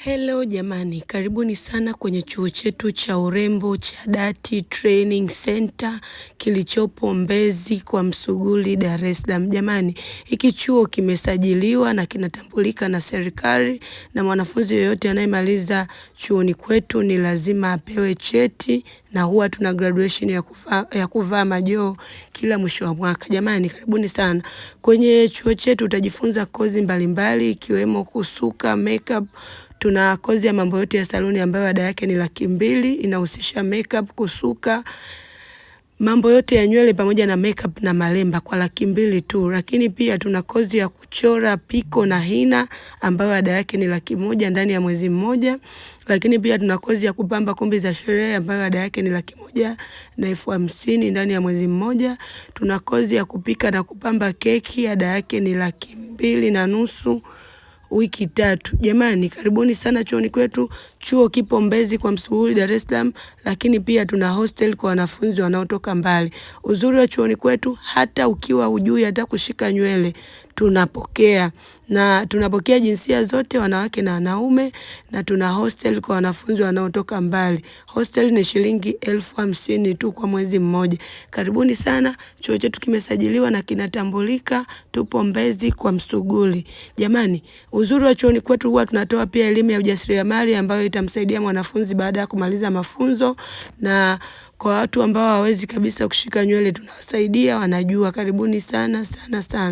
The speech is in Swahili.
Hello jamani, karibuni sana kwenye chuo chetu cha urembo cha Dati Training Center kilichopo Mbezi kwa Msuguri, Dar es Salaam. Jamani, hiki chuo kimesajiliwa na kinatambulika na serikali, na mwanafunzi yoyote anayemaliza chuoni kwetu ni lazima apewe cheti, na huwa tuna graduation ya kuvaa majoho kila mwisho wa mwaka. Jamani, karibuni sana. Kwenye chuo chetu utajifunza kozi mbalimbali ikiwemo kusuka, makeup. Tuna kozi ya mambo yote ya saluni ambayo ada yake ni 200,000, inahusisha makeup, kusuka, mambo yote ya nywele pamoja na makeup na malemba kwa 200,000 tu. Lakini pia tuna kozi ya kuchora piko na hina ambayo ada yake ni 100,000 ndani ya mwezi mmoja. Lakini pia tuna kozi ya kupamba kumbi za sherehe ambayo ada yake ni 150,000 na 50,000 ndani ya mwezi mmoja. Tuna kozi ya kupika na kupamba keki, ada yake ni 2,500 wiki 3. Jamani, karibuni sana chuoni kwetu. Chuo kipo Mbezi kwa Msuguri, Dar es Salaam, lakini pia tuna hostel kwa wanafunzi wanaotoka mbali. Uzuri wa chuoni kwetu, hata ukiwa hujui hata kushika nywele, tunapokea. Na tunapokea jinsia zote, wanawake na wanaume, na tuna hostel kwa wanafunzi wanaotoka mbali. Hostel ni shilingi 50,000 tu kwa mwezi mmoja. Karibuni sana, chuo chetu kimesajiliwa na kinatambulika, tupo Mbezi kwa Msuguri. Jamani, uzuri wa chuoni kwetu huwa tunatoa pia elimu ya ujasiriamali ambayo itamsaidia mwanafunzi baada ya kumaliza mafunzo, na kwa watu ambao hawawezi kabisa kushika nywele tunawasaidia, wanajua. Karibuni sana sana sana.